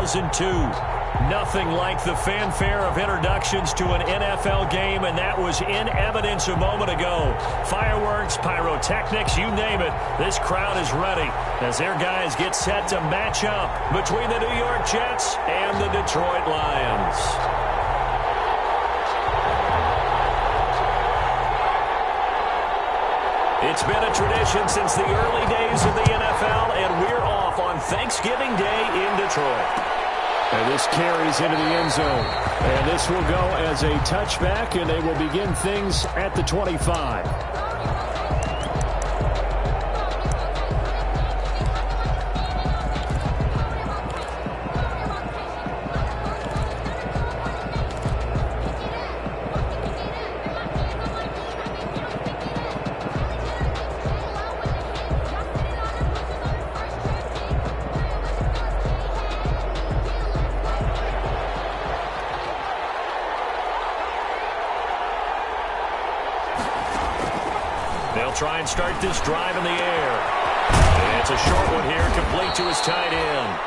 2002. Nothing like the fanfare of introductions to an NFL game, and that was in evidence a moment ago. Fireworks, pyrotechnics, you name it. This crowd is ready as their guys get set to match up between the New York Jets and the Detroit Lions. It's been a tradition since the early days of the NFL, and we're off on Thanksgiving Day in Detroit. And this carries into the end zone. And this will go as a touchback, and they will begin things at the 25. Try and start this drive in the air. And it's a short one here, complete to his tight end.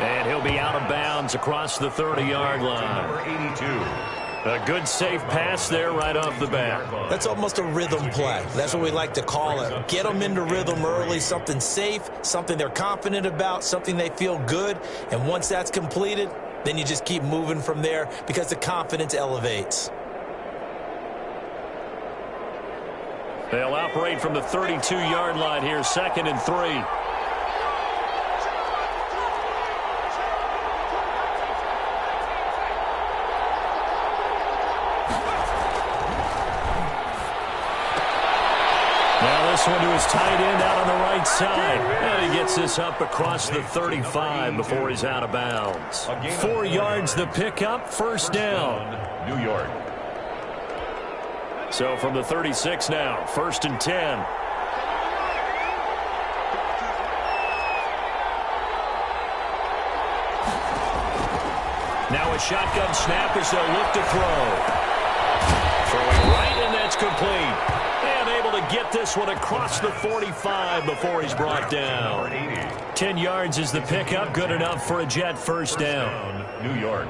And he'll be out of bounds across the 30-yard line. Number 82. A good, safe pass there right off the bat. That's almost a rhythm play. That's what we like to call it. Get them into rhythm early, something safe, something they're confident about, something they feel good. And once that's completed, then you just keep moving from there because the confidence elevates. They'll operate from the 32-yard line here, 2nd and 3. Now this one to his tight end out on the right side. And he gets this up across the 35 before he's out of bounds. 4 yards the pickup, first down. New York. So from the 36 now, 1st and 10. Now a shotgun snap as they'll look to throw. Throwing right, and that's complete. And able to get this one across the 45 before he's brought down. 10 yards is the pickup, good enough for a Jet first down. New York.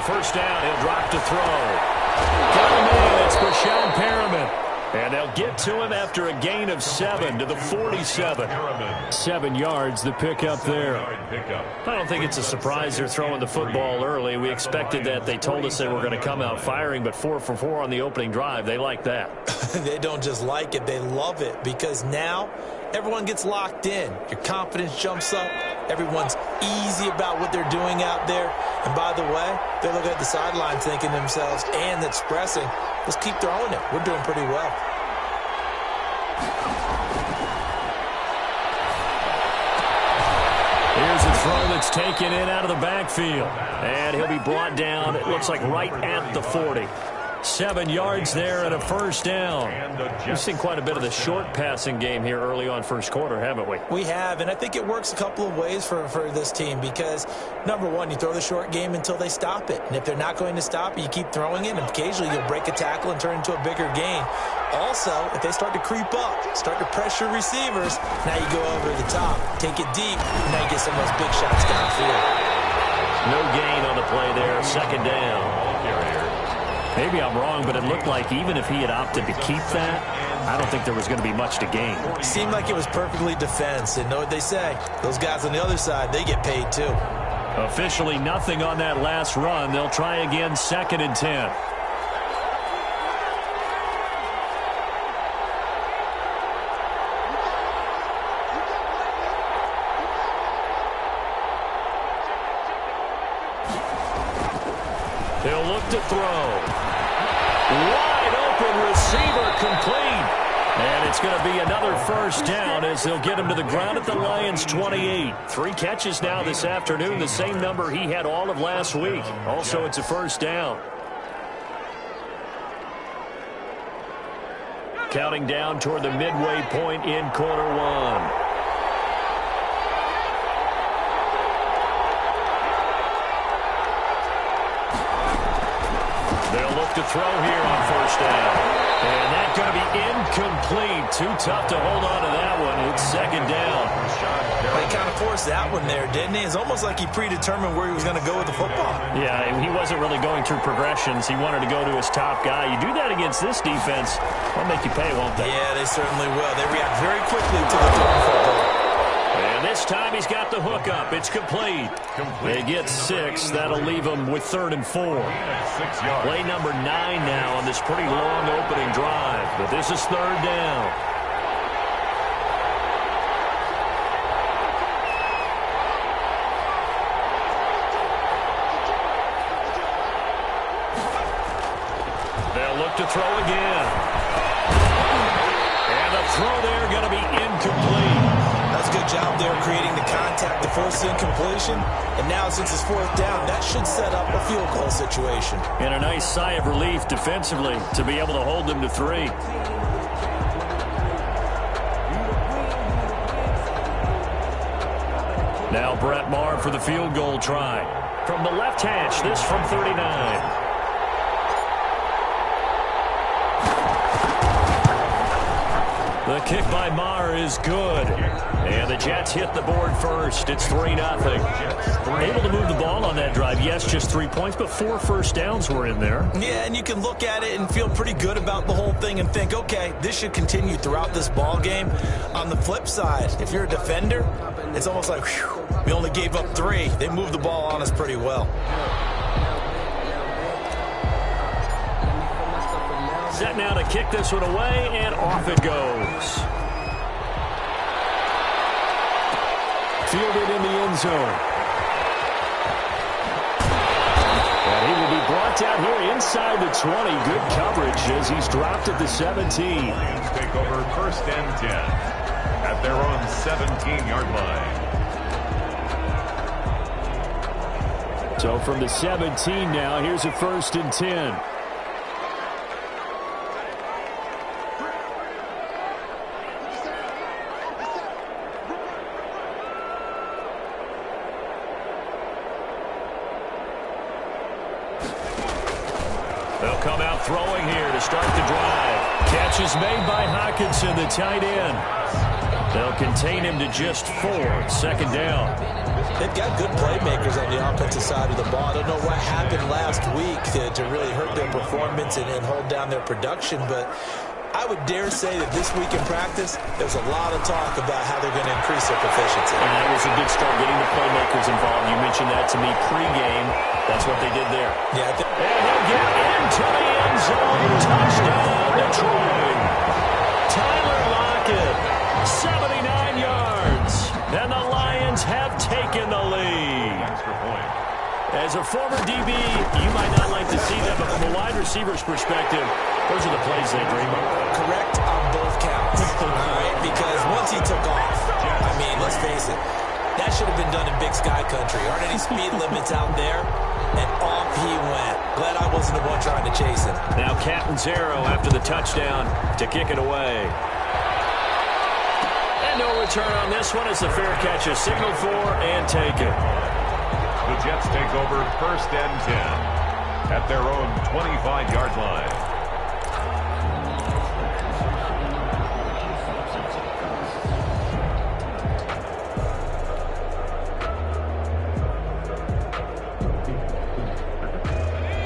First down, he'll drop to throw. Got him in, it's Brashad Perriman. And they'll get to him after a gain of 7 to the 47. 7 yards, the pickup there. I don't think it's a surprise they're throwing the football early. We expected that. They told us they were going to come out firing, but 4 for 4 on the opening drive. They like that. They don't just like it, they love it, because now everyone gets locked in. Your confidence jumps up. Everyone's easy about what they're doing out there. And by the way, they're looking at the sideline thinking to themselves and expressing, let's keep throwing it. We're doing pretty well. Here's a throw that's taken in out of the backfield. And he'll be brought down, it looks like right at the 40. 7 yards there and a first down. We've seen quite a bit of the short passing game here early on first quarter, haven't we? We have, and I think it works a couple of ways for this team because, number one, you throw the short game until they stop it. And if they're not going to stop it, you keep throwing it, and occasionally you'll break a tackle and turn it into a bigger gain. Also, if they start to creep up, start to pressure receivers, now you go over the top, take it deep, and now you get some of those big shots downfield. No gain on the play there, 2nd down. Maybe I'm wrong, but it looked like even if he had opted to keep that, I don't think there was going to be much to gain. It seemed like it was perfectly defense, and know what they say. Those guys on the other side, they get paid too. Officially nothing on that last run. They'll try again, 2nd and 10. They'll look to throw. Wide open receiver complete. And it's going to be another first down as they'll get him to the ground at the Lions' 28. 3 catches now this afternoon, the same number he had all of last week. Also, it's a first down. Counting down toward the midway point in quarter one. to throw here on first down. And that's going to be incomplete. Too tough to hold on to that one. It's second down. Well, he kind of forced that one there, didn't he? It's almost like he predetermined where he was going to go with the football. Yeah, he wasn't really going through progressions. He wanted to go to his top guy. You do that against this defense, they'll make you pay, won't they? Yeah, they certainly will. They react very quickly to the throwing football. And this time he's got the hook up. It's complete. They get 6. That'll leave them with 3rd and 4. Play number 9 now on this pretty long opening drive. But this is 3rd down. They'll look to throw again. And the throw there going to be incomplete. That's a good job there creating the contact to force the incompletion. And now since it's 4th down, that should set up a field goal situation. And a nice sigh of relief defensively to be able to hold them to 3. Now Brett Maher for the field goal try. From the left hash, this from 39. The kick by Maher is good. And the Jets hit the board first. It's 3-0. Able to move the ball on that drive. Yes, just 3 points, but 4 first downs were in there. Yeah, and you can look at it and feel pretty good about the whole thing and think, okay, this should continue throughout this ball game. On the flip side, if you're a defender, it's almost like, whew, we only gave up 3. They moved the ball on us pretty well. Set now to kick this one away, and off it goes. Fielded in the end zone. And he will be brought down here inside the 20. Good coverage as he's dropped at the 17. Lions take over 1st and 10 at their own 17-yard line. So from the 17 now, here's a 1st and 10. They'll come out throwing here to start the drive. Catch is made by Hockenson, the tight end. They'll contain him to just 4. 2nd down. They've got good playmakers on the offensive side of the ball. I don't know what happened last week to really hurt their performance and hold down their production, but I would dare say that this week in practice, there's a lot of talk about how they're going to increase their proficiency. And that was a good start, getting the playmakers involved. You mentioned that to me pregame. That's what they did there. Yeah, and he'll get into the end zone. Touchdown, Detroit. Tyler Lockett, 79 yards. And the Lions have taken the lead. Extra point. As a former DB, you might not like to see that, but from a wide receiver's perspective, those are the plays they dream of. Correct on both counts, all right? Because once he took off, I mean, let's face it, that should have been done in Big Sky Country. Aren't any speed limits out there? And off he went. Glad I wasn't the one trying to chase him. Now Catanzaro after the touchdown to kick it away. And no return on this one as the fair catch is signaled for and taken. The Jets take over 1st and 10 at their own 25-yard line.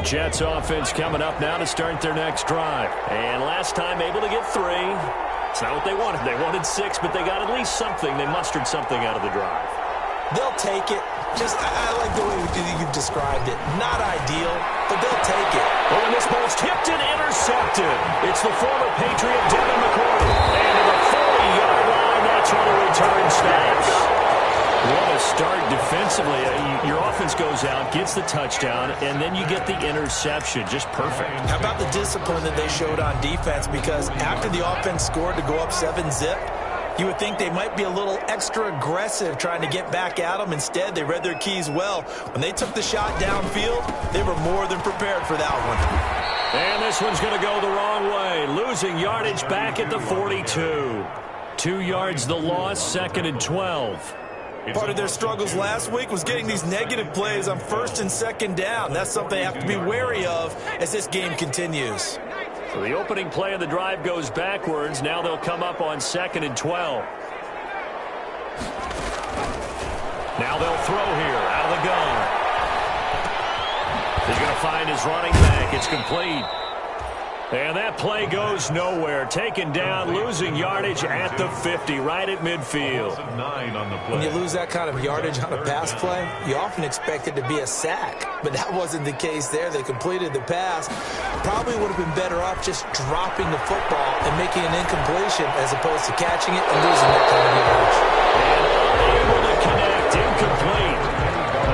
Jets offense coming up now to start their next drive. And last time able to get 3. It's not what they wanted. They wanted 6, but they got at least something. They mustered something out of the drive. They'll take it. I like the way you've described it. Not ideal, but they'll take it. Oh, and this ball's tipped and intercepted. It's the former Patriot, Devin McCourty. And to the 40-yard line, that's where the return stops. What a start defensively. Your offense goes out, gets the touchdown, and then you get the interception. Just perfect. How about the discipline that they showed on defense? Because after the offense scored to go up 7-zip, you would think they might be a little extra aggressive trying to get back at them. Instead, they read their keys well. When they took the shot downfield, they were more than prepared for that one. And this one's going to go the wrong way. Losing yardage back at the 42. 2 yards the loss, 2nd and 12. Part of their struggles last week was getting these negative plays on first and second down. That's something they have to be wary of as this game continues. So the opening play of the drive goes backwards. Now they'll come up on 2nd and 12. Now they'll throw here out of the gun. He's going to find his running back. It's complete. And that play goes nowhere. Taken down, losing yardage at the 50, right at midfield. When you lose that kind of yardage on a pass play, you often expect it to be a sack. But that wasn't the case there. They completed the pass. Probably would have been better off just dropping the football and making an incompletion as opposed to catching it and losing that kind of yardage. And unable to connect, incomplete.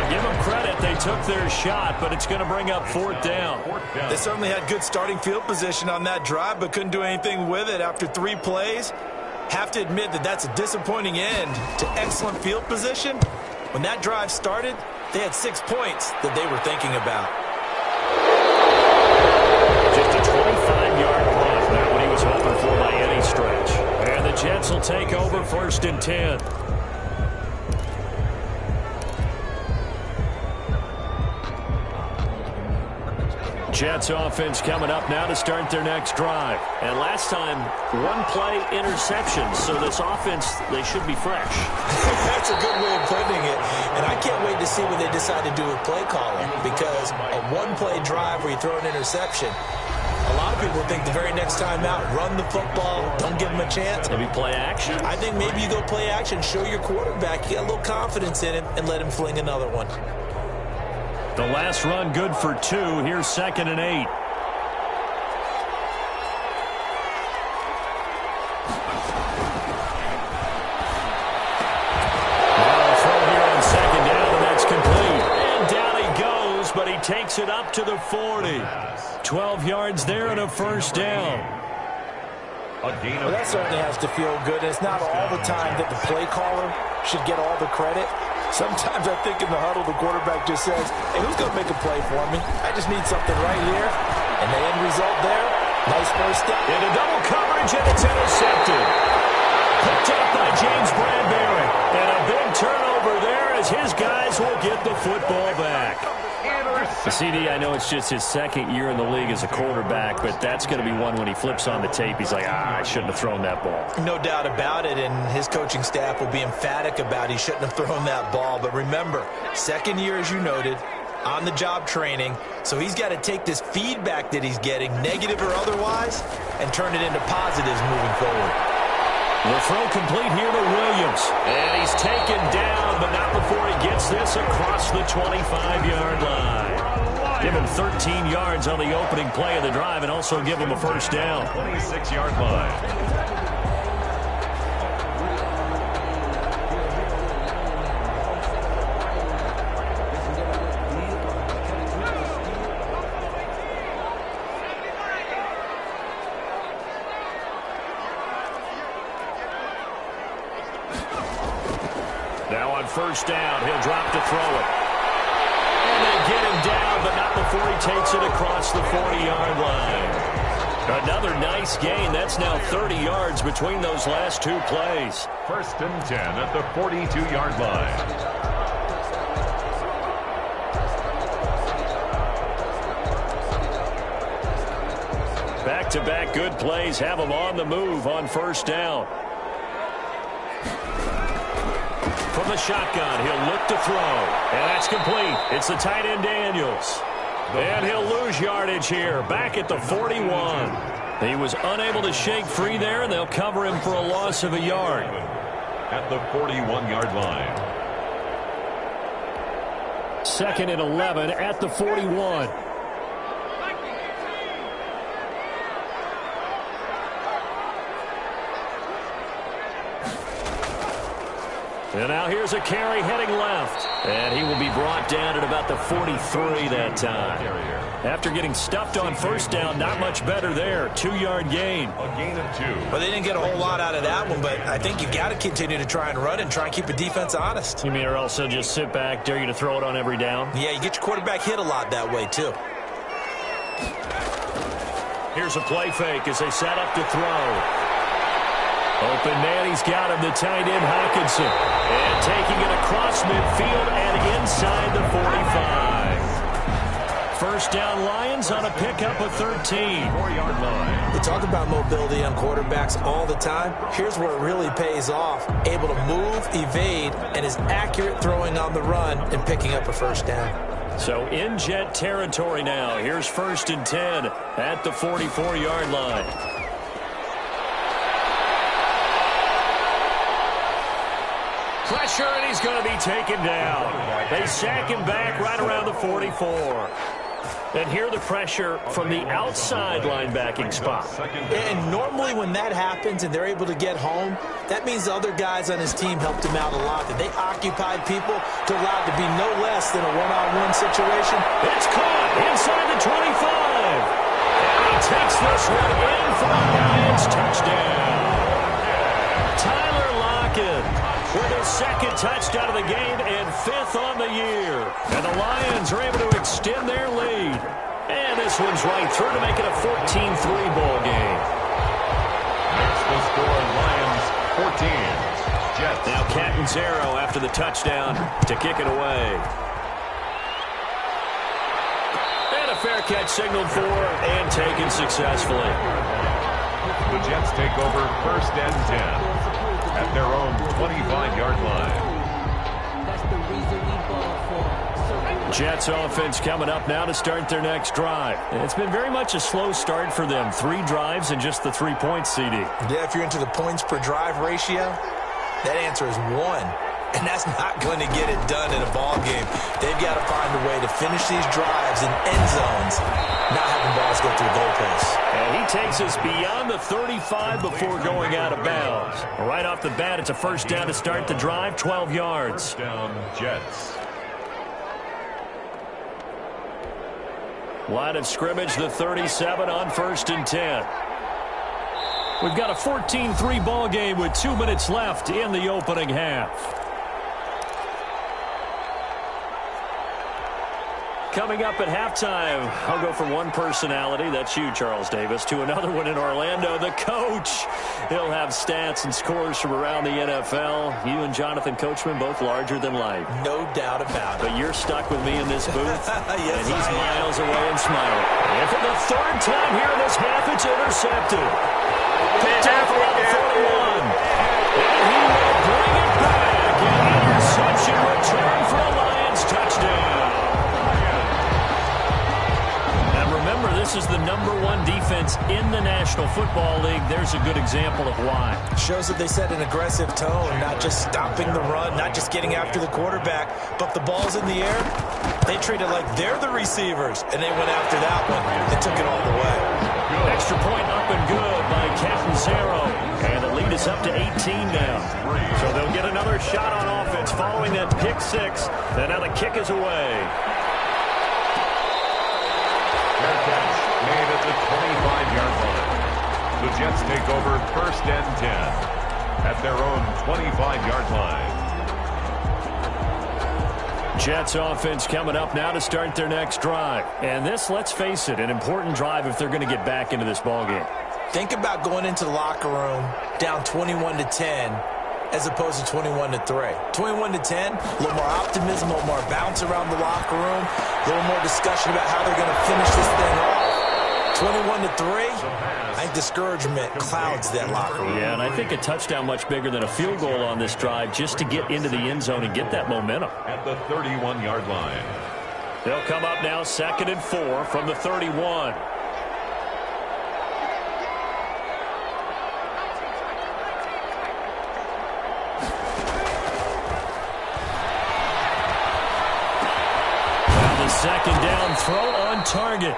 Give them credit, they took their shot, but it's going to bring up 4th down. They certainly had good starting field position on that drive, but couldn't do anything with it after 3 plays. Have to admit that that's a disappointing end to excellent field position. When that drive started, they had 6 points that they were thinking about. Just a 25-yard run, not what he was hoping for by any stretch. And the Jets will take over 1st and 10. Jets offense coming up now to start their next drive. And last time, 1-play interception. So this offense, they should be fresh. That's a good way of putting it. And I can't wait to see what they decide to do with play calling. Because a 1-play drive where you throw an interception, a lot of people think the very next time out, run the football, don't give them a chance. Maybe play action. I think maybe you go play action, show your quarterback you got a little confidence in him, and let him fling another one. The last run good for 2. Here's 2nd and 8. Now a throw here on 2nd down, and that's complete. And down he goes, but he takes it up to the 40. 12 yards there and a 1st down. Well, that certainly has to feel good. It's not all the time that the play caller should get all the credit. Sometimes I think in the huddle, the quarterback just says, hey, who's going to make a play for me? I just need something right here. And the end result there, nice first step. Into double coverage, and it's intercepted. Picked up by James Bradbury. And a big turnover there as his guys will get the football back. CD, I know it's just his 2nd year in the league as a quarterback, but that's going to be one when he flips on the tape. He's like, I shouldn't have thrown that ball. No doubt about it, and his coaching staff will be emphatic about he shouldn't have thrown that ball. But remember, 2nd year, as you noted, on-the-job training, so he's got to take this feedback that he's getting, negative or otherwise, and turn it into positives moving forward. The throw complete here to Williams. And he's taken down, but not before he gets this across the 25-yard line. Give him 13 yards on the opening play of the drive and also give him a 1st down. 26-yard line. Now on 1st down, he'll drop to throw it. And they get him down, but not before he takes it across the 40-yard line. Another nice gain. That's now 30 yards between those last 2 plays. 1st and 10 at the 42-yard line. Back-to-back good plays have him on the move on 1st down. From the shotgun, he'll look to throw. And that's complete. It's the tight end, Daniels. And he'll lose yardage here, back at the 41. He was unable to shake free there, and they'll cover him for a loss of a yard. At the 41-yard line. 2nd and 11 at the 41. And now here's a carry heading left. And he will be brought down at about the 43 that time. After getting stuffed on 1st down, not much better there. 2-yard gain. A gain of 2. Well, they didn't get a whole lot out of that one, but I think you got to continue to try and run and try and keep the defense honest. You mean or else they'll just sit back, dare you to throw it on every down? Yeah, you get your quarterback hit a lot that way, too. Here's a play fake as they set up to throw. Open man, he's got him, the tight end, Hawkinson. And taking it across midfield and inside the 45. First down, Lions on a pickup of 13. 4-yard line. We talk about mobility on quarterbacks all the time. Here's where it really pays off. Able to move, evade, and is accurate throwing on the run and picking up a first down. So in Jet territory now. Here's 1st and 10 at the 44-yard line. Pressure, and he's going to be taken down. They sack him back right around the 44. And here the pressure from the outside linebacking spot. And normally when that happens and they're able to get home, that means the other guys on his team helped him out a lot. That they occupied people to allow it to be no less than a one-on-one situation. It's caught inside the 25. And he takes this one in for the Lions touchdown. Tyler Lockett with his 2nd touchdown of the game and 5th on the year. And the Lions are able to extend their lead. And this one's right through to make it a 14-3 ball game. Makes the score Lions 14. Jets. Now Catanzaro after the touchdown to kick it away. And a fair catch signaled for and taken successfully. The Jets take over 1st and 10 at their own 25-yard line. Jets offense coming up now to start their next drive. It's been very much a slow start for them. 3 drives and just the 3 points, CD. Yeah, if you're into the points per drive ratio, that answer is 1. And that's not going to get it done in a ball game. They've got to find a way to finish these drives in end zones, not having balls go through goalposts. And he takes us beyond the 35 before going out of bounds. Right off the bat, it's a first down to start the drive, 12 yards. First down, Jets. Line of scrimmage, the 37 on 1st and 10. We've got a 14-3 ball game with 2 minutes left in the opening half. Coming up at halftime, I'll go from one personality, that's you, Charles Davis, to another one in Orlando, the coach. He'll have stats and scores from around the NFL. You and Jonathan Coachman, both larger than life. No doubt about it. But you're stuck with me in this booth, Yes, and he's I am. miles away and smiling. And for the 3rd time here in this half, it's intercepted. Picked off around the 41. And he will bring it back. An interception return for a Lions touchdown. Remember, this is the #1 defense in the National Football League. There's a good example of why. Shows that they set an aggressive tone, not just stopping the run, not just getting after the quarterback, but the ball's in the air. They treat it like they're the receivers, and they went after that one and took it all the way. Extra point up and good by Catanzaro. And the lead is up to 18 now. So they'll get another shot on offense following that pick 6. And now the kick is away. Fair catch made at the 25-yard line. The Jets take over 1st and 10 at their own 25-yard line. Jets offense coming up now to start their next drive. And this, let's face it, an important drive if they're going to get back into this ballgame. Think about going into the locker room down 21-10 as opposed to 21-3. 21-10, a little more optimism, a little more bounce around the locker room, a little more discussion about how they're going to finish this thing off. 21-3, I think discouragement clouds that locker room. Yeah, and I think a touchdown much bigger than a field goal on this drive just to get into the end zone and get that momentum. At the 31-yard line. They'll come up now 2nd and 4 from the 31. And the 2nd down throw on target.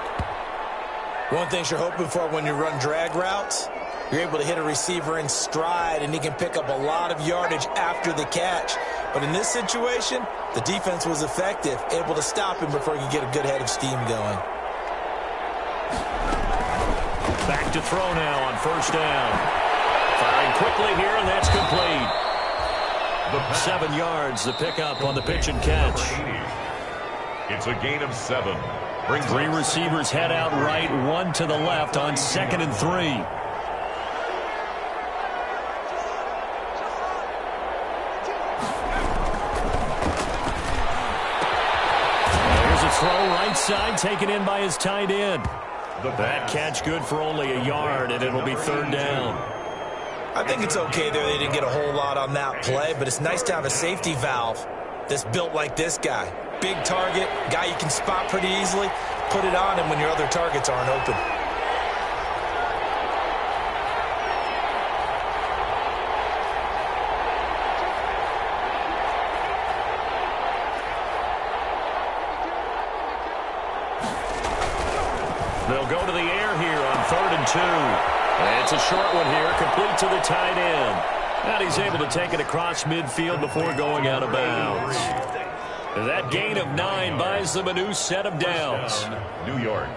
One thing you're hoping for when you run drag routes, you're able to hit a receiver in stride, and he can pick up a lot of yardage after the catch. But in this situation, the defense was effective, able to stop him before he could get a good head of steam going. Back to throw now on 1st down. Firing quickly here, and that's complete. 7 yards, the pickup on the pitch and catch. It's a gain of 7. Brings 3 receivers head out right, 1 to the left on 2nd and 3. throw right side taken in by his tight end. That catch good for only a yard, and it'll be third down. I think it's okay there. They didn't get a whole lot on that play, but it's nice to have a safety valve that's built like this guy. Big target, guy you can spot pretty easily. Put it on him when your other targets aren't open. They'll go to the air here on 3rd and 2. And it's a short one here, complete to the tight end. And he's able to take it across midfield before going out of bounds. That gain of 9 buys them a new set of downs. New York.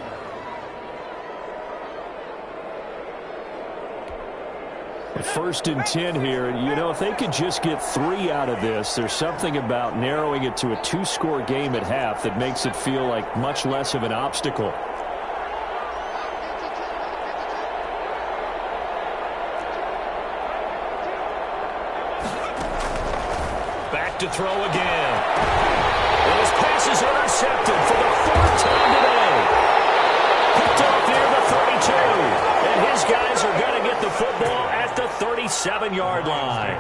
First and 10 here. You know, if they could just get 3 out of this, there's something about narrowing it to a 2-score game at half that makes it feel like much less of an obstacle. Back to throw again. And his pass is intercepted for the 4th time today. Picked off near the 32. And his guys are going to get the football at the 37-yard line.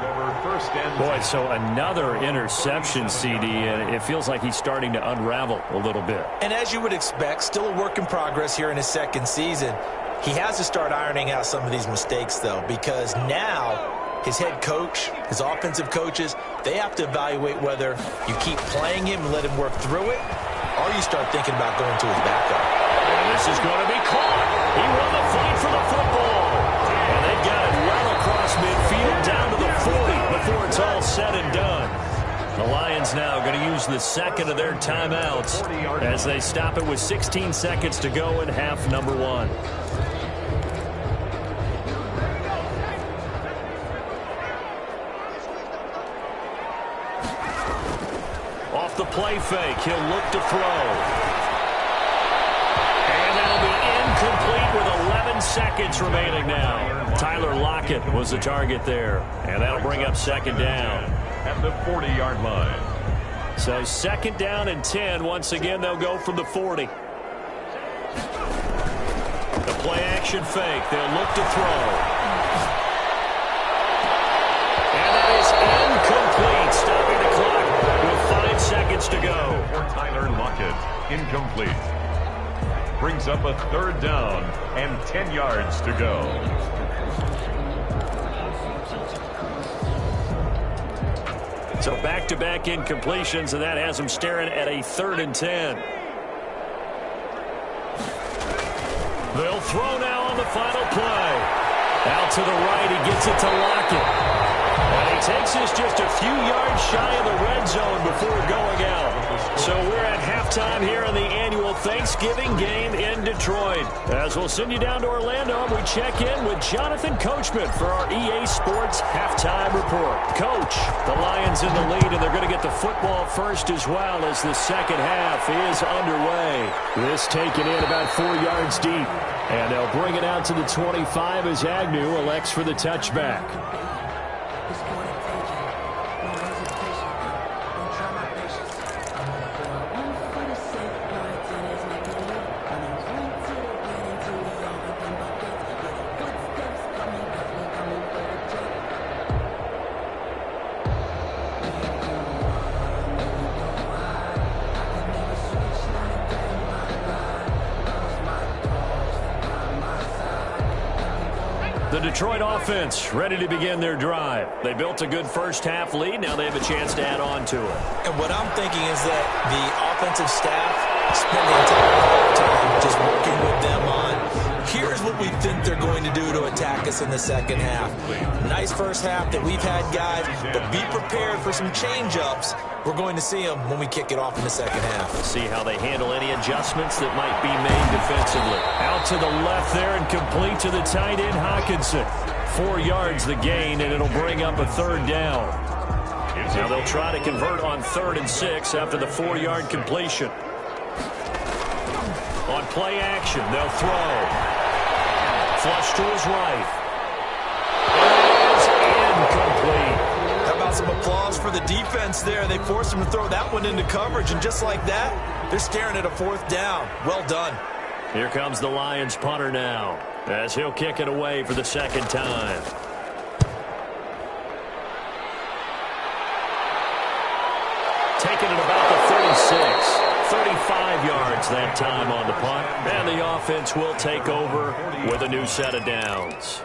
Boy, so another interception, CD, and it feels like he's starting to unravel a little bit. And as you would expect, still a work in progress here in his second season. He has to start ironing out some of these mistakes, though, because now his head coach, his offensive coaches, they have to evaluate whether you keep playing him and let him work through it, or you start thinking about going to his backup. And this is going to be caught. He won the fight for the football. And they've got it well across midfield down to the 40 before it's all said and done. The Lions now going to use the second of their timeouts as they stop it with 16 seconds to go in half number 1. Off the play fake, he'll look to throw. And that'll be incomplete with 11 seconds remaining now. Tyler Lockett was the target there. And that'll bring up second down. At the 40-yard line. So second down and 10. Once again, they'll go from the 40. The play action fake. They'll look to throw. And that is incomplete. Stopping the clock with 5 seconds to go. For Tyler Lockett, incomplete. Brings up a third down and 10 yards to go. So back-to-back incompletions, and that has them staring at a 3rd and 10. They'll throw now on the final play. Out to the right, he gets it to Lockett. And he takes this just a few yards shy of the red zone before going out. So we're at halftime here in the annual Thanksgiving game in Detroit. As we'll send you down to Orlando, we check in with Jonathan Coachman for our EA Sports Halftime Report. Coach, the Lions in the lead, and they're going to get the football first as well as the second half is underway. This taken in about 4 yards deep. And they'll bring it out to the 25 as Agnew elects for the touchback. The Detroit offense ready to begin their drive. They built a good first-half lead. Now they have a chance to add on to it. And what I'm thinking is that the offensive staff spend the entire time just working with them on, here's what we think they're going to do to attack us in the second half. Nice first half that we've had, guys, but be prepared for some change-ups. We're going to see them when we kick it off in the second half. See how they handle any adjustments that might be made defensively. Out to the left there and complete to the tight end, Hawkinson. 4 yards the gain, and it'll bring up a third down. Now they'll try to convert on 3rd and 6 after the 4-yard completion. On play action, they'll throw. Flush to his right. It is incomplete. How about about some applause for the defense there? They forced him to throw that one into coverage, and just like that, they're staring at a 4th down. Well done. Here comes the Lions punter now, as he'll kick it away for the 2nd time. Taking it about the 36. 35 yards that time on the punt. And the offense will take over with a new set of downs.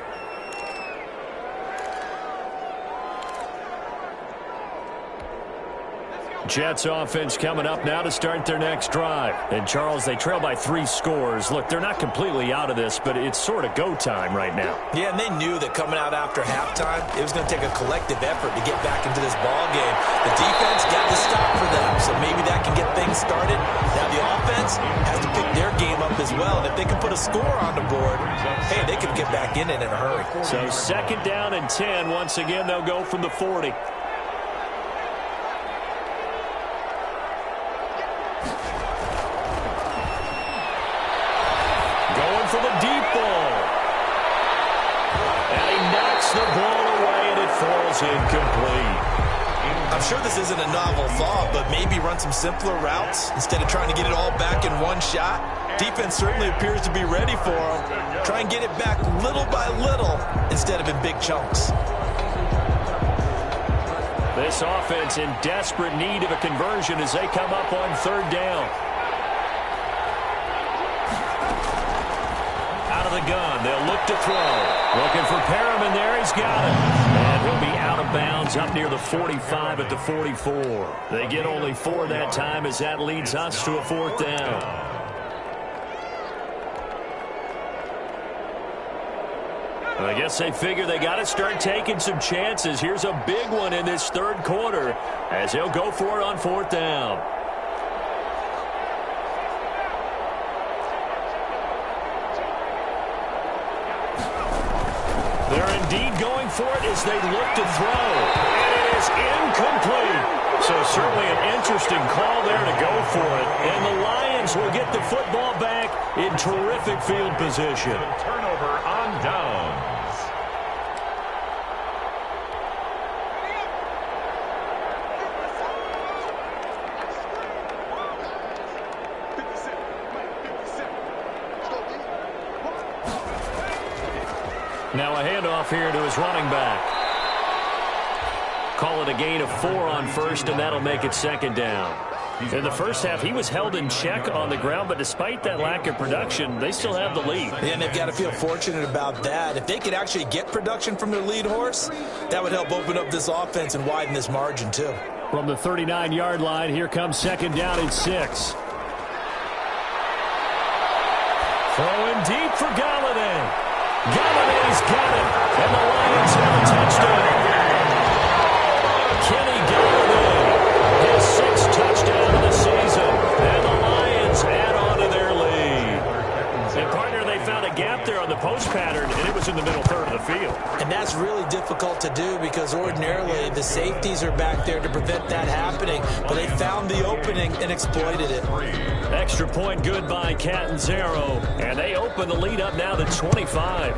Jets offense coming up now to start their next drive. And, Charles, they trail by 3 scores. Look, they're not completely out of this, but it's sort of go time right now. Yeah, and they knew that coming out after halftime, it was going to take a collective effort to get back into this ball game. The defense got the stop for them, so maybe that can get things started. Now the offense has to pick their game up as well. And if they can put a score on the board, hey, they can get back in it in a hurry. So 2nd down and 10. Once again, they'll go from the 40. For the deep ball. And he knocks the ball away, and it falls incomplete. I'm sure this isn't a novel thought, but maybe run some simpler routes instead of trying to get it all back in one shot. Defense certainly appears to be ready for him. Try and get it back little by little instead of in big chunks. This offense in desperate need of a conversion as they come up on 3rd down. The gun. They'll look to throw. Looking for Perriman there. He's got it. And he'll be out of bounds up near the 45 at the 44. They get only 4 that time as that leads us to a 4th down. I guess they figure they got to start taking some chances. Here's a big one in this 3rd quarter as they'll go for it on 4th down. They're indeed going for it as they look to throw. And it is incomplete. So certainly an interesting call there to go for it. And the Lions will get the football back in terrific field position. Turnover on downs. Now a handoff here to his running back. Call it a gain of 4 on 1st, and that'll make it 2nd down. In the first half, he was held in check on the ground, but despite that lack of production, they still have the lead. Yeah, and they've got to feel fortunate about that. If they could actually get production from their lead horse, that would help open up this offense and widen this margin, too. From the 39-yard line, here comes 2nd down and 6. Throwing deep for Galladay. Galladay's got it, and the Lions have a touchdown. Kenny Galladay, his 6th touchdown of the season, and the Lions add on to their lead. And, partner, they found a gap there on the post pattern, and it was in the middle 3rd of the field. And that's really difficult to do because ordinarily the safeties are back there to prevent that happening, but they found the opening and exploited it. Extra point good by Catanzaro, and they open the lead up now to 25.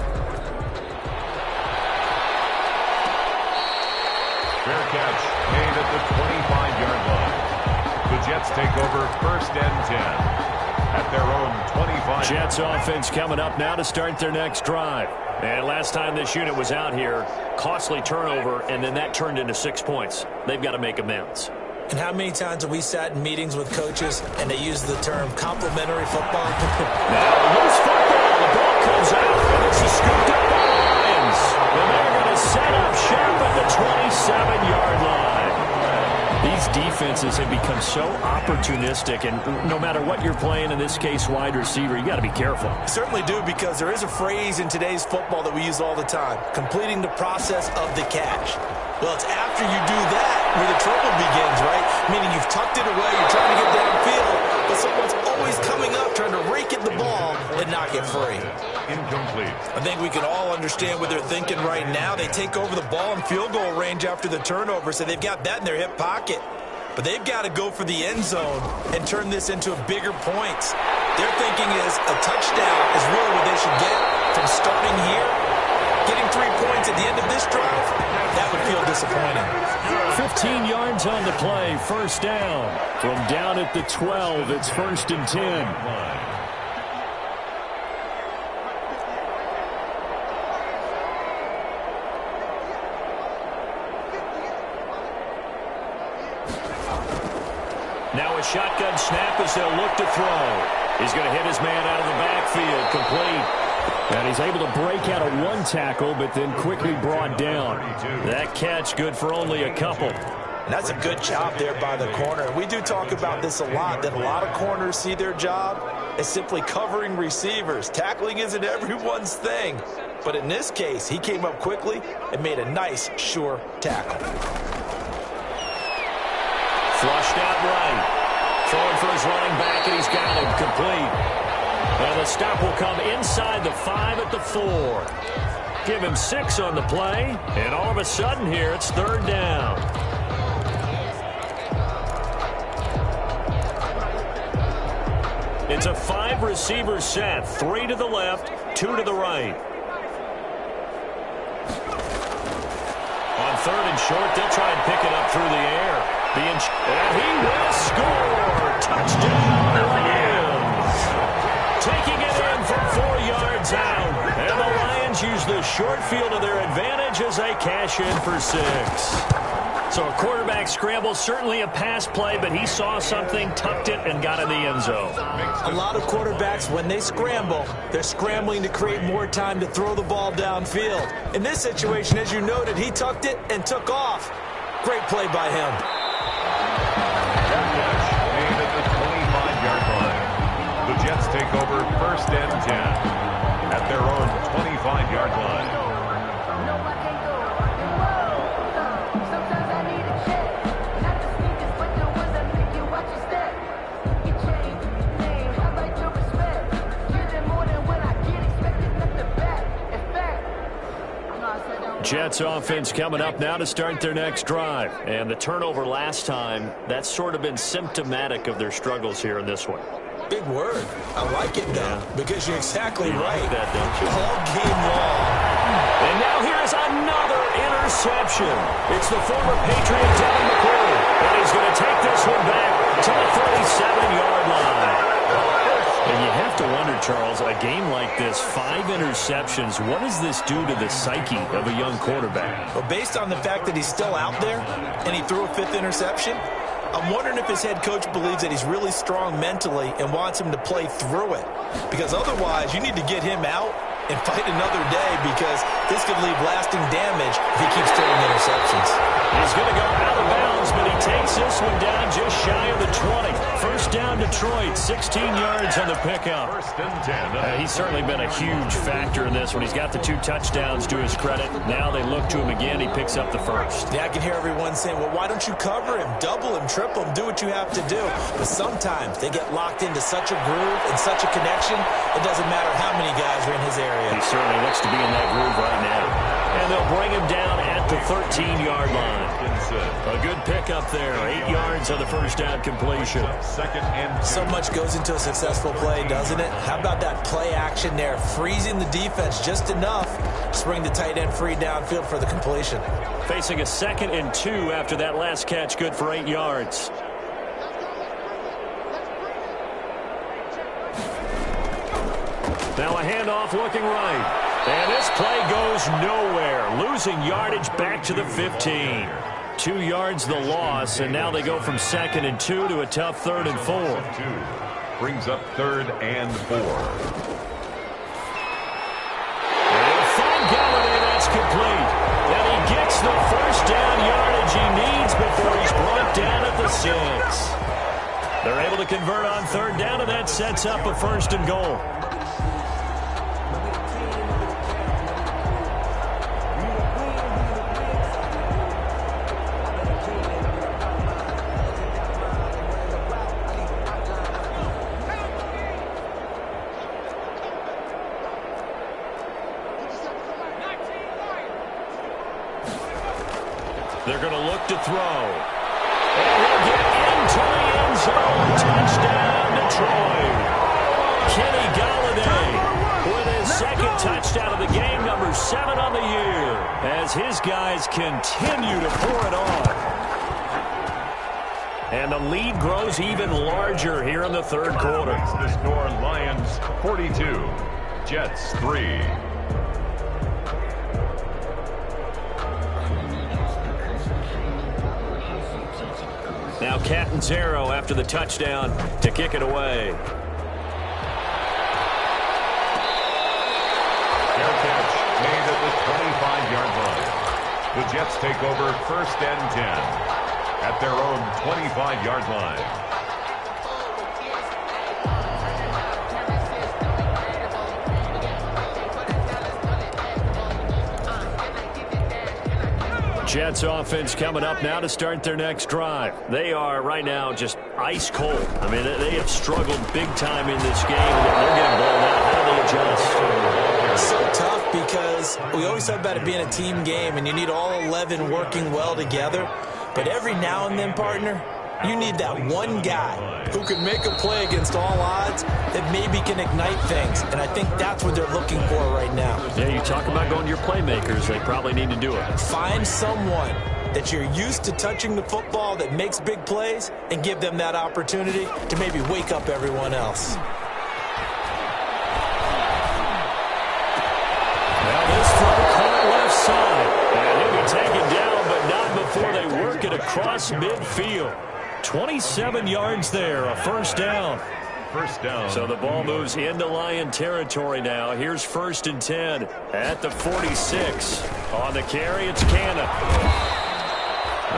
Fair catch made at the 25-yard line. The Jets take over 1st and 10 at their own 25. Jets offense coming up now to start their next drive. And last time this unit was out here, costly turnover, and then that turned into 6 points. They've got to make amends. And how many times have we sat in meetings with coaches and they use the term complimentary football? Now, loose football. The ball comes out, and it's scooped up by the Lions. And they're going to set up shop at the 27-yard line. These defenses have become so opportunistic, and no matter what you're playing, in this case wide receiver, you got to be careful. Certainly do, because there is a phrase in today's football that we use all the time, completing the process of the catch. Well, it's after you do that where the trouble begins, right? Meaning you've tucked it away, you're trying to get downfield, but someone's always coming up trying to rake at the ball and knock it free. Incomplete. I think we can all understand what they're thinking right now. They take over the ball in field goal range after the turnover, so they've got that in their hip pocket. But they've got to go for the end zone and turn this into bigger points. Their thinking is a touchdown is really what they should get from starting here Getting 3 points at the end of this drive, that would feel disappointing. 15 yards on the play, first down. From down at the 12, it's 1st and 10. Now a shotgun snap as they'll look to throw. He's going to hit his man out of the backfield, complete. And he's able to break out of 1 tackle, but then quickly brought down. That catch good for only a couple. And that's a good job there by the corner. We do talk about this a lot, that a lot of corners see their job as simply covering receivers. Tackling isn't everyone's thing. But in this case, he came up quickly and made a nice, sure tackle. Flushed out right. Throwing for his running back, and he's got him complete. And the stop will come inside the 5 at the 4. Give him 6 on the play, and all of a sudden here it's 3rd down. It's a 5-receiver set, 3 to the left, 2 to the right. On 3rd and short, they'll try and pick it up through the air. And he will score! Touchdown, Lions! Taking it in from 4 yards out. And the Lions use the short field to their advantage as they cash in for 6. So a quarterback scramble, certainly a pass play, but he saw something, tucked it, and got in the end zone. A lot of quarterbacks, when they scramble, they're scrambling to create more time to throw the ball downfield. In this situation, as you noted, he tucked it and took off. Great play by him. Made at the 25-yard line. The Jets take over 1st and 10 at their own 25-yard line. Jets offense coming up now to start their next drive. And the turnover last time, that's sort of been symptomatic of their struggles here in this one. Big word. I like it, though, because you're exactly right. Like that, don't you? All game long. And now here's another interception. It's the former Patriot Devin McCourty. And he's going to take this one back to the 37-yard line. And you have to wonder, Charles, a game like this, 5 interceptions, what does this do to the psyche of a young quarterback? Well, based on the fact that he's still out there and he threw a 5th interception, I'm wondering if his head coach believes that he's really strong mentally and wants him to play through it. Because otherwise, you need to get him out and fight another day, because this could leave lasting damage if he keeps throwing interceptions. He's going to go out of bounds, but he takes this one down just shy of the 20. First down, Detroit, 16 yards on the pickup. 1st and 10. He's certainly been a huge factor in this one. He's got the 2 touchdowns to his credit. Now they look to him again. He picks up the first. Yeah, I can hear everyone saying, well, why don't you cover him, double him, triple him, do what you have to do. But sometimes they get locked into such a groove and such a connection, it doesn't matter how many guys are in his area. He certainly looks to be in that groove right now. And they'll bring him down at the 13-yard line. A good pickup there. 8 yards on the first down completion. 2nd and 2. So much goes into a successful play, doesn't it? How about that play action there? Freezing the defense just enough to bring the tight end free downfield for the completion. Facing a 2nd and 2 after that last catch, good for 8 yards. Now a handoff looking right. And this play goes nowhere. Losing yardage back to the 15. 2 yards the loss, and now they go from 2nd and 2 to a tough 3rd and 4. 2 brings up 3rd and 4. And from Galladay, that's complete. And he gets the first down yardage he needs before he's brought down at the 6. They're able to convert on 3rd down, and that sets up a 1st and goal. They're going to look to throw. And he'll get into the end zone. Touchdown, Detroit. Kenny Galladay with his 2nd touchdown of the game, number 6 7 on the year as his guys continue to pour it on. And the lead grows even larger here in the third quarter. The score, Lions 42, Jets 3. Now Catanzaro after the touchdown to kick it away. Fair catch made at the 25-yard line. The Jets take over 1st and 10 at their own 25-yard line. Jets offense coming up now to start their next drive. They are right now just ice cold. I mean, they have struggled big time in this game. They're getting blown out. How do they adjust? It's so tough because we always talk about it being a team game, and you need all 11 working well together. But every now and then, partner, you need that one guy who can make a play against all odds that maybe can ignite things. And I think that's what they're looking for right now. Yeah, you talk about going to your playmakers. They probably need to do it. Find someone that you're used to touching the football that makes big plays and give them that opportunity to maybe wake up everyone else. Now this throw caught left side. And he'll be taken down, but not before they work it across midfield. 27 yards there, a first down. First down. So the ball moves into Lion territory now. Here's 1st and 10 at the 46. On the carry, it's Cannon.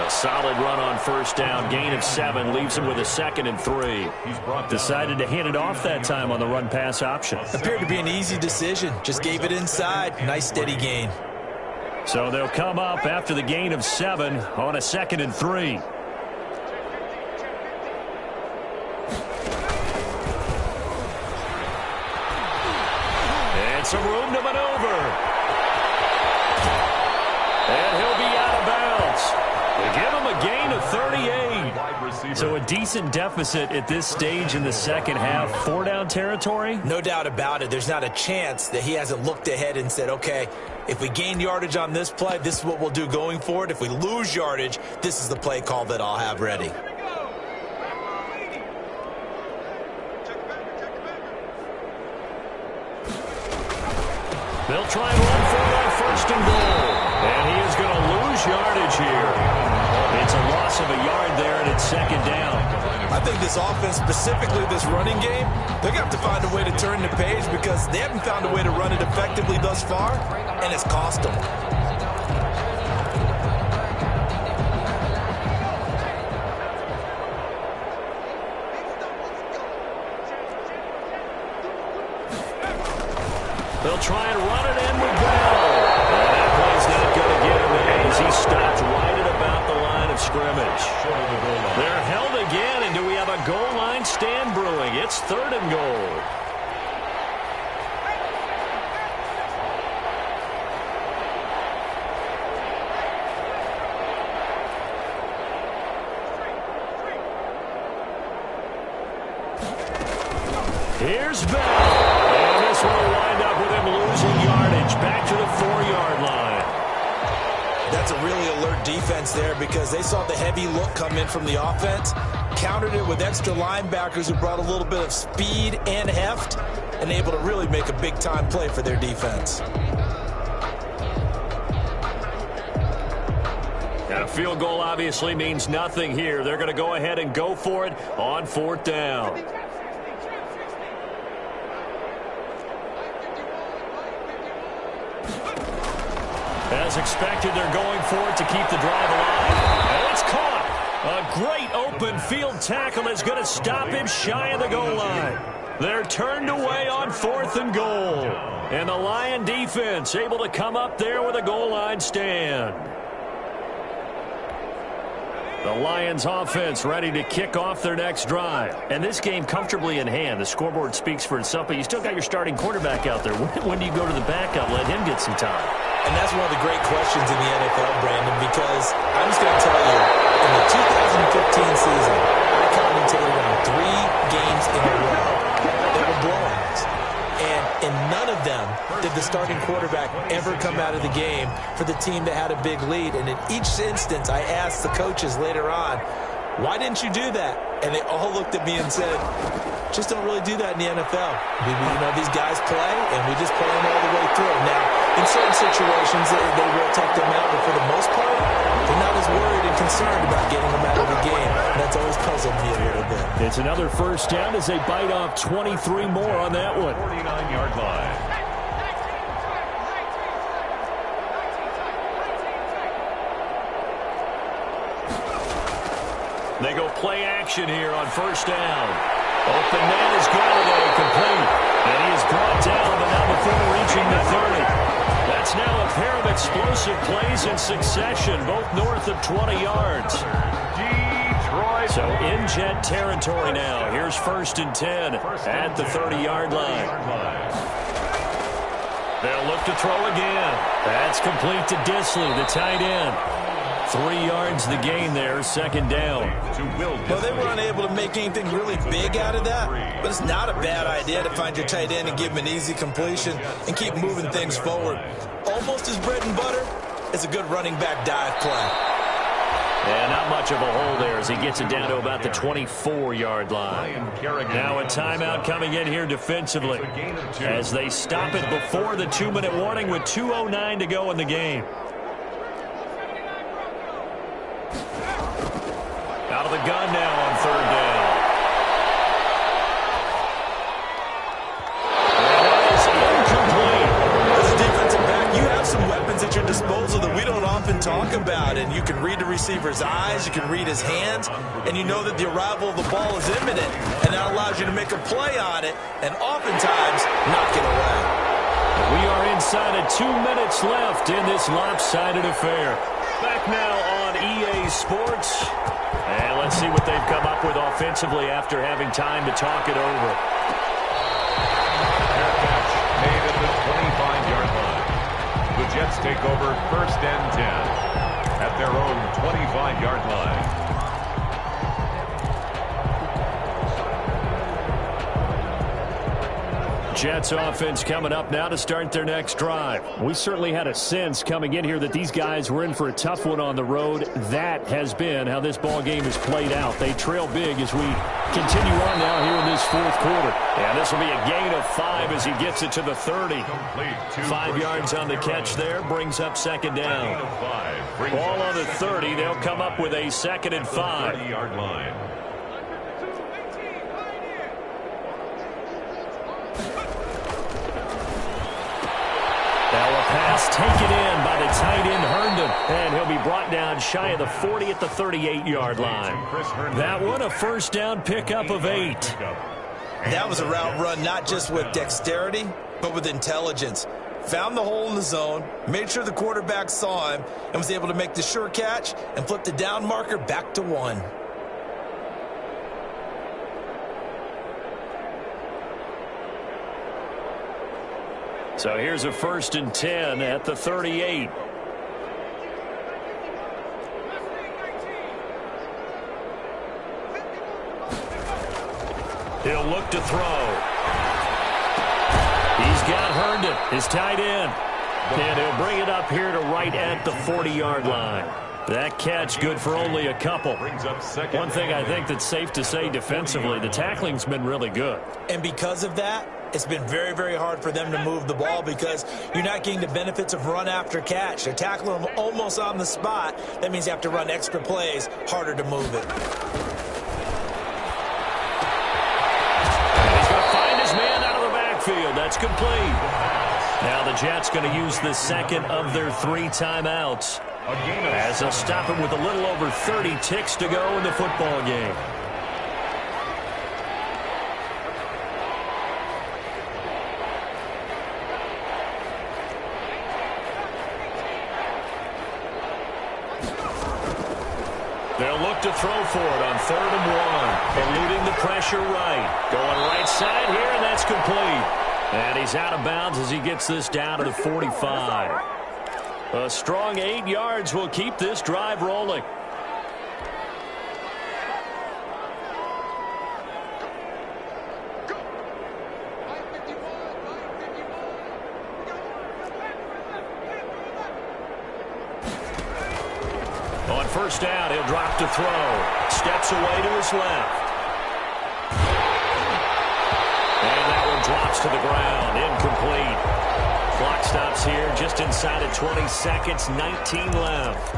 A solid run on first down. Gain of 7 leaves him with a 2nd and 3. He's brought Decided to hand it off that time on the run-pass option. Appeared to be an easy decision. Just gave it inside. Nice steady gain. So they'll come up after the gain of 7 on a 2nd and 3. Some room to maneuver. And he'll be out of bounds. They give him a gain of 38. So a decent deficit at this stage in the second half. 4-down territory? No doubt about it. There's not a chance that he hasn't looked ahead and said, okay, if we gain yardage on this play, this is what we'll do going forward. If we lose yardage, this is the play call that I'll have ready. They'll try and run for it on 1st and goal. And he is going to lose yardage here. It's a loss of a yard there, and it's 2nd down. I think this offense, specifically this running game, they're going to have to find a way to turn the page because they haven't found a way to run it effectively thus far, and it's cost them. They'll try and run it in with Bell. And that play's not going to get him as he stopped right at about the line of scrimmage. They're held again, and do we have a goal line stand brewing? It's 3rd and goal. Here's Bell. And this will wind up with him losing yardage back to the 4-yard line. That's a really alert defense there because they saw the heavy look come in from the offense, countered it with extra linebackers who brought a little bit of speed and heft, and able to really make a big-time play for their defense. And a field goal obviously means nothing here. They're going to go ahead and go for it on 4th down. As expected, they're going for it to keep the drive alive. And it's caught. A great open field tackle is going to stop him shy of the goal line. They're turned away on 4th and goal. And the Lion defense able to come up there with a goal line stand. The Lions offense ready to kick off their next drive. And this game comfortably in hand. The scoreboard speaks for itself, but you still got your starting quarterback out there. When do you go to the backup? Let him get some time. And that's one of the great questions in the NFL, Brandon, because I'm just going to tell you, in the 2015 season, I commentated on 3 games in a row that were blowouts. And in none of of them did the starting quarterback ever come out of the game for the team that had a big lead. And in each instance, I asked the coaches later on, why didn't you do that? And they all looked at me and said, just don't really do that in the NFL. These guys play, and we just play them all the way through. Now, in certain situations, they will take them out, but for the most part, they're not as worried and concerned about getting them out of the game. And that's always puzzled me a little bit. It's another first down as they bite off 23 more on that one. 49-yard line. They go play action here on first down. Open man is Galladay, complete. And he is brought down, but not before reaching the 30. That's now a pair of explosive plays in succession, both north of 20 yards. Detroit. So in jet territory now. Here's first and 10 at the 30-yard line. They'll look to throw again. That's complete to Disley, the tight end. 3 yards the gain there, second down. Well, they were unable to make anything really big out of that, but it's not a bad idea to find your tight end and give him an easy completion and keep moving things forward. Almost his bread and butter is a good running back dive play. And not much of a hole there as he gets it down to about the 24-yard line. Now a timeout coming in here defensively as they stop it before the 2-minute warning with 2:09 to go in the game. Out of the gun now on third down. And that is incomplete. As a defensive back, you have some weapons at your disposal that we don't often talk about. And you can read the receiver's eyes, you can read his hands, and you know that the arrival of the ball is imminent. And that allows you to make a play on it and oftentimes knock it away. We are inside of 2 minutes left in this lopsided affair. Back now on EA Sports. And let's see what they've come up with offensively after having time to talk it over. Fair catch made at the 25-yard line. The Jets take over first and 10 at their own 25-yard line. Jets offense coming up now to start their next drive. We certainly had a sense coming in here that these guys were in for a tough one on the road. That has been how this ball game has played out. They trail big as we continue on now here in this fourth quarter. And this will be a gain of 5 as he gets it to the 30. 5 yards on the catch there brings up second down. Ball on the 30. They'll come up with a second and 5. 30-yard line. Now a pass taken in by the tight end Herndon, and he'll be brought down shy of the 40 at the 38-yard line. That one a first down pickup of 8. That was a route run not just with dexterity, but with intelligence. Found the hole in the zone, made sure the quarterback saw him, and was able to make the sure catch and flip the down marker back to 1. So here's a first and 10 at the 38. He'll look to throw. He's got Herndon, his tight end. And he'll bring it up here to right at the 40-yard line. That catch good for only a couple. One thing I think that's safe to say defensively, the tackling's been really good. And because of that, it's been very, very hard for them to move the ball because you're not getting the benefits of run after catch. They're tackling them almost on the spot. That means you have to run extra plays, harder to move it. And he's going to find his man out of the backfield. That's complete. Now the Jets going to use the second of their 3 timeouts as they'll stop it with a little over 30 ticks to go in the football game. They'll look to throw for it on 3rd and 1. Eluding the pressure right. Going right side here, and that's complete. And he's out of bounds as he gets this down to the 45. A strong 8 yards will keep this drive rolling. first down. He'll drop to throw. Steps away to his left. And that one drops to the ground. Incomplete. Clock stops here just inside of 20 seconds. 19 left.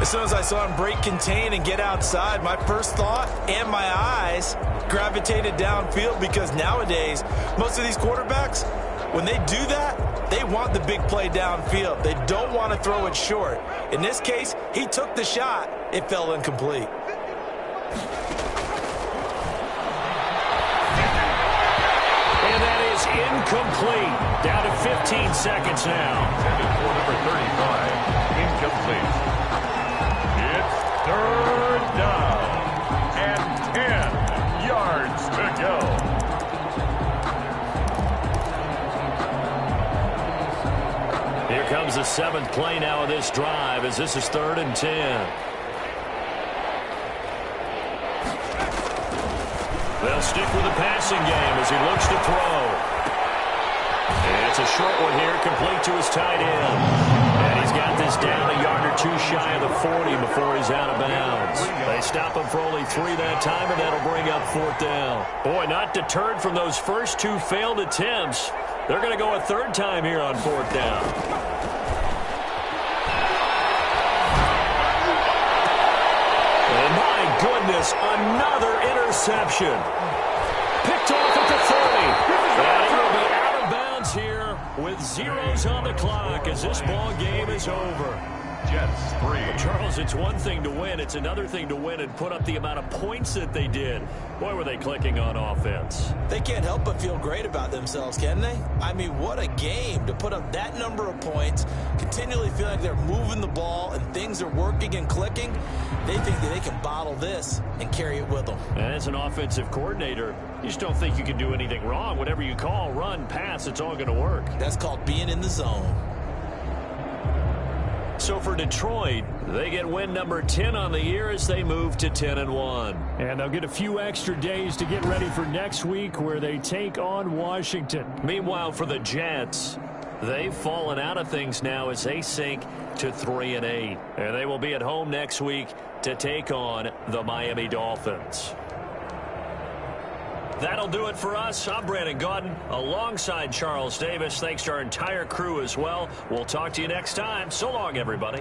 As soon as I saw him break contain and get outside, my first thought and my eyes gravitated downfield, because nowadays, most of these quarterbacks, when they do that, they want the big play downfield. They don't want to throw it short. In this case, he took the shot. It fell incomplete. And that is incomplete. Down to 15 seconds now. Intended for number 35. Incomplete. It's third down. And 10 yards to go. Here comes the 7th play now of this drive, as this is 3rd and 10. They'll stick with the passing game as he looks to throw. And it's a short one here, complete to his tight end. And he's got this down a yard or two shy of the 40 before he's out of bounds. They stop him for only 3 that time, and that'll bring up 4th down. Boy, not deterred from those first 2 failed attempts. They're going to go a 3rd time here on 4th down. Oh, my goodness, another interception. Picked off at the 30. And he will be out of bounds here with zeros on the clock as this ball game is over. Jets 3. Charles, it's one thing to win. It's another thing to win and put up the amount of points that they did. Boy, were they clicking on offense. They can't help but feel great about themselves, can they? I mean, what a game to put up that number of points, continually feel like they're moving the ball and things are working and clicking. They think that they can bottle this and carry it with them. And as an offensive coordinator, you just don't think you can do anything wrong. Whatever you call, run, pass, it's all going to work. That's called being in the zone. So for Detroit, they get win number 10 on the year as they move to 10-1. And they'll get a few extra days to get ready for next week, where they take on Washington. Meanwhile, for the Jets, they've fallen out of things now as they sink to 3-8. And they will be at home next week to take on the Miami Dolphins. That'll do it for us. I'm Brandon Gaudin alongside Charles Davis. Thanks to our entire crew as well. We'll talk to you next time. So long, everybody.